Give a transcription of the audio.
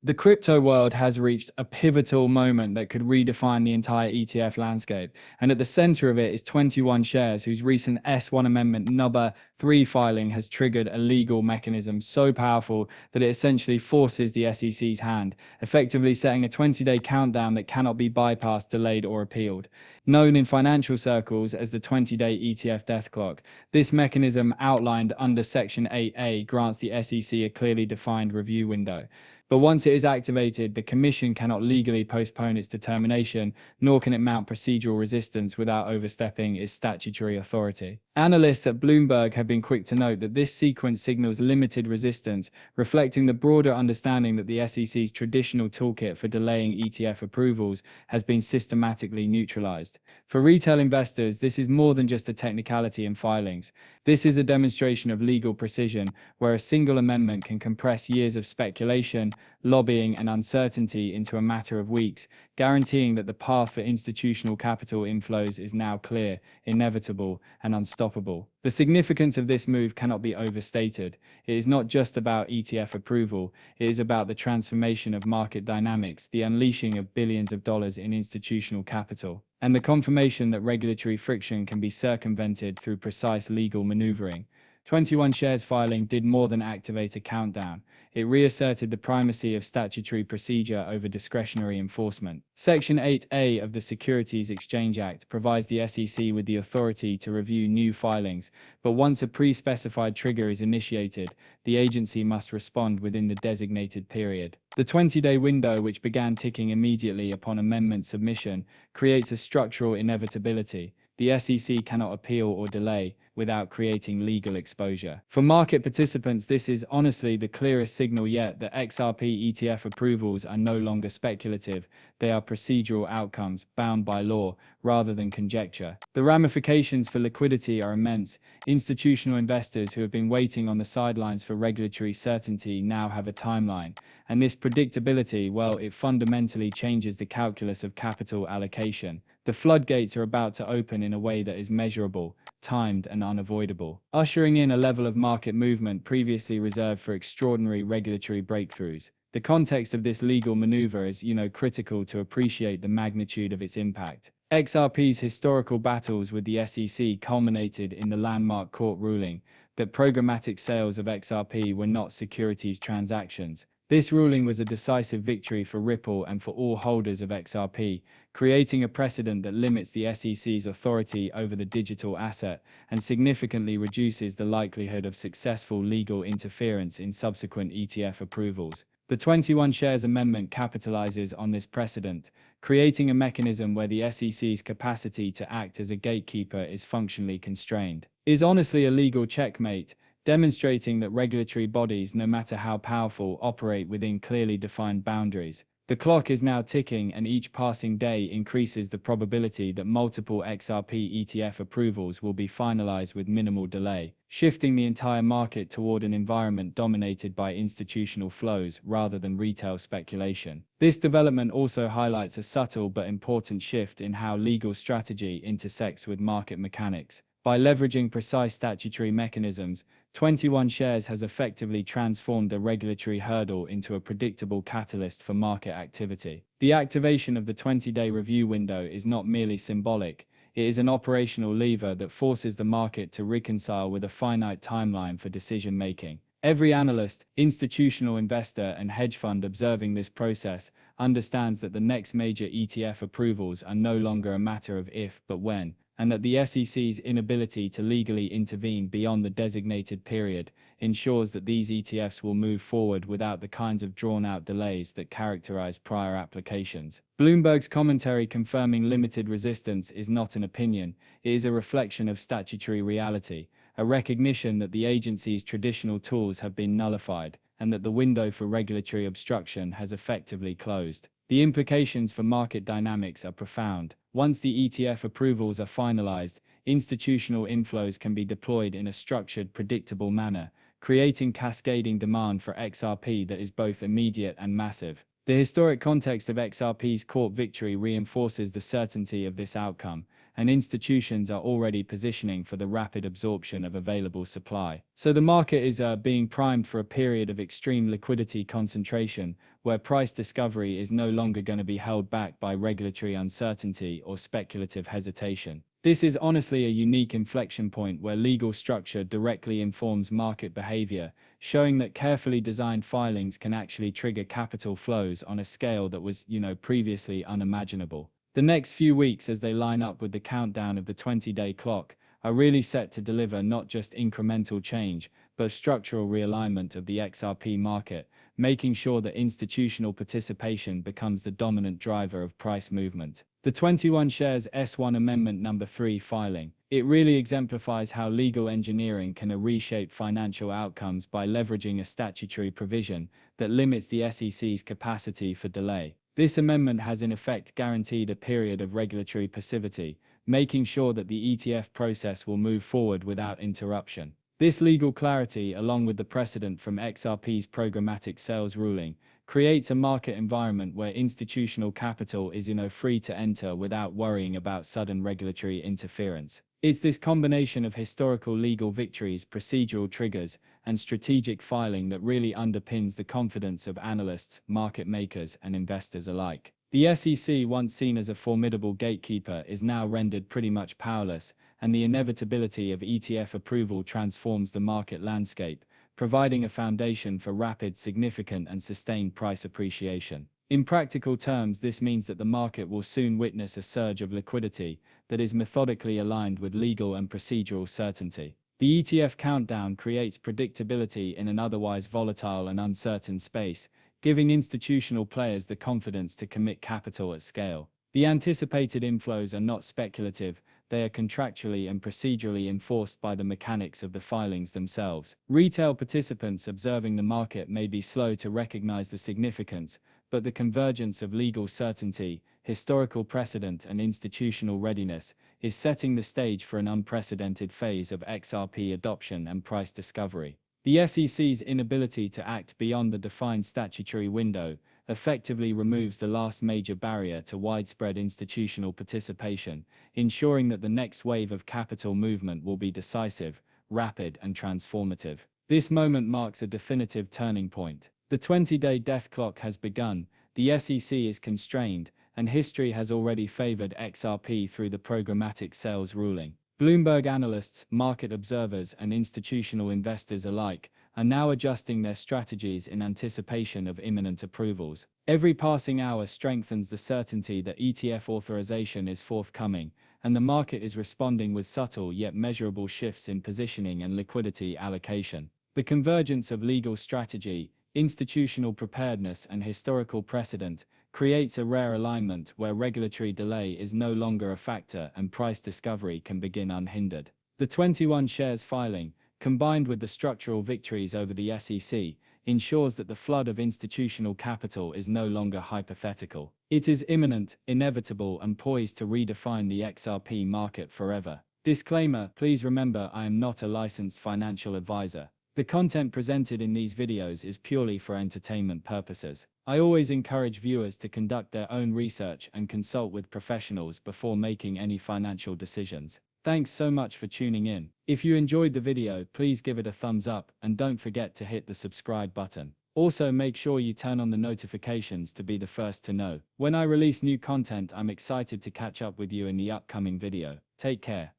The crypto world has reached a pivotal moment that could redefine the entire ETF landscape, and at the center of it is 21Shares, whose recent S1 Amendment number 3 filing has triggered a legal mechanism so powerful that it essentially forces the SEC's hand, effectively setting a 20-day countdown that cannot be bypassed, delayed, or appealed. Known in financial circles as the 20-day ETF death clock, this mechanism, outlined under Section 8A, grants the SEC a clearly defined review window. But once it is activated, the Commission cannot legally postpone its determination, nor can it mount procedural resistance without overstepping its statutory authority. Analysts at Bloomberg have been quick to note that this sequence signals limited resistance, reflecting the broader understanding that the SEC's traditional toolkit for delaying ETF approvals has been systematically neutralized. For retail investors, this is more than just a technicality in filings. This is a demonstration of legal precision, where a single amendment can compress years of speculation, lobbying, and uncertainty into a matter of weeks, guaranteeing that the path for institutional capital inflows is now clear, inevitable, and unstoppable. The significance of this move cannot be overstated. It is not just about ETF approval, it is about the transformation of market dynamics, the unleashing of billions of dollars in institutional capital, and the confirmation that regulatory friction can be circumvented through precise legal maneuvering. 21Shares filing did more than activate a countdown. It reasserted the primacy of statutory procedure over discretionary enforcement. Section 8A of the Securities Exchange Act provides the SEC with the authority to review new filings, but once a pre-specified trigger is initiated, the agency must respond within the designated period. The 20-day window, which began ticking immediately upon amendment submission, creates a structural inevitability. The SEC cannot appeal or delay without creating legal exposure. For market participants, this is honestly the clearest signal yet that XRP ETF approvals are no longer speculative. They are procedural outcomes bound by law rather than conjecture. The ramifications for liquidity are immense. Institutional investors who have been waiting on the sidelines for regulatory certainty now have a timeline. And this predictability, well, it fundamentally changes the calculus of capital allocation. The floodgates are about to open in a way that is measurable, timed, and unavoidable, ushering in a level of market movement previously reserved for extraordinary regulatory breakthroughs. The context of this legal maneuver is, critical to appreciate the magnitude of its impact. XRP's historical battles with the SEC culminated in the landmark court ruling that programmatic sales of XRP were not securities transactions. This ruling was a decisive victory for Ripple and for all holders of XRP, creating a precedent that limits the SEC's authority over the digital asset and significantly reduces the likelihood of successful legal interference in subsequent ETF approvals. The 21Shares Amendment capitalizes on this precedent, creating a mechanism where the SEC's capacity to act as a gatekeeper is functionally constrained. It is honestly a legal checkmate, demonstrating that regulatory bodies, no matter how powerful, operate within clearly defined boundaries. The clock is now ticking, and each passing day increases the probability that multiple XRP ETF approvals will be finalized with minimal delay, shifting the entire market toward an environment dominated by institutional flows rather than retail speculation. This development also highlights a subtle but important shift in how legal strategy intersects with market mechanics. By leveraging precise statutory mechanisms, 21Shares has effectively transformed a regulatory hurdle into a predictable catalyst for market activity. The activation of the 20-day review window is not merely symbolic, it is an operational lever that forces the market to reconcile with a finite timeline for decision-making. Every analyst, institutional investor, and hedge fund observing this process understands that the next major ETF approvals are no longer a matter of if, but when, and that the SEC's inability to legally intervene beyond the designated period ensures that these ETFs will move forward without the kinds of drawn-out delays that characterize prior applications. Bloomberg's commentary confirming limited resistance is not an opinion, it is a reflection of statutory reality, a recognition that the agency's traditional tools have been nullified, and that the window for regulatory obstruction has effectively closed. The implications for market dynamics are profound. Once the ETF approvals are finalized, institutional inflows can be deployed in a structured, predictable manner, creating cascading demand for XRP that is both immediate and massive. The historic context of XRP's court victory reinforces the certainty of this outcome, and institutions are already positioning for the rapid absorption of available supply. So the market is being primed for a period of extreme liquidity concentration, where price discovery is no longer going to be held back by regulatory uncertainty or speculative hesitation. This is honestly a unique inflection point where legal structure directly informs market behavior, showing that carefully designed filings can actually trigger capital flows on a scale that was, previously unimaginable. The next few weeks, as they line up with the countdown of the 20-day clock, are really set to deliver not just incremental change, but structural realignment of the XRP market, making sure that institutional participation becomes the dominant driver of price movement. The 21Shares S1 Amendment Number 3 filing. It really exemplifies how legal engineering can reshape financial outcomes by leveraging a statutory provision that limits the SEC's capacity for delay. This amendment has in effect guaranteed a period of regulatory passivity, making sure that the ETF process will move forward without interruption. This legal clarity, along with the precedent from XRP's programmatic sales ruling, creates a market environment where institutional capital is, free to enter without worrying about sudden regulatory interference. It's this combination of historical legal victories, procedural triggers, and strategic filing that really underpins the confidence of analysts, market makers, and investors alike. The SEC, once seen as a formidable gatekeeper, is now rendered pretty much powerless, and the inevitability of ETF approval transforms the market landscape, providing a foundation for rapid, significant, and sustained price appreciation. In practical terms, this means that the market will soon witness a surge of liquidity that is methodically aligned with legal and procedural certainty. The ETF countdown creates predictability in an otherwise volatile and uncertain space, giving institutional players the confidence to commit capital at scale. The anticipated inflows are not speculative, they are contractually and procedurally enforced by the mechanics of the filings themselves. Retail participants observing the market may be slow to recognize the significance, but the convergence of legal certainty, historical precedent, and institutional readiness is setting the stage for an unprecedented phase of XRP adoption and price discovery. The SEC's inability to act beyond the defined statutory window effectively removes the last major barrier to widespread institutional participation, ensuring that the next wave of capital movement will be decisive, rapid, and transformative. This moment marks a definitive turning point. The 20-day death clock has begun, the SEC is constrained, and history has already favored XRP through the programmatic sales ruling. Bloomberg analysts, market observers, and institutional investors alike are now adjusting their strategies in anticipation of imminent approvals. Every passing hour strengthens the certainty that ETF authorization is forthcoming, and the market is responding with subtle yet measurable shifts in positioning and liquidity allocation. The convergence of legal strategy, institutional preparedness, and historical precedent creates a rare alignment where regulatory delay is no longer a factor and price discovery can begin unhindered. The 21Shares filing, combined with the structural victories over the SEC, ensures that the flood of institutional capital is no longer hypothetical. It is imminent, inevitable, and poised to redefine the XRP market forever. Disclaimer: please remember, I am not a licensed financial advisor. The content presented in these videos is purely for entertainment purposes. I always encourage viewers to conduct their own research and consult with professionals before making any financial decisions. Thanks so much for tuning in. If you enjoyed the video, please give it a thumbs up and don't forget to hit the subscribe button. Also, make sure you turn on the notifications to be the first to know when I release new content. I'm excited to catch up with you in the upcoming video. Take care.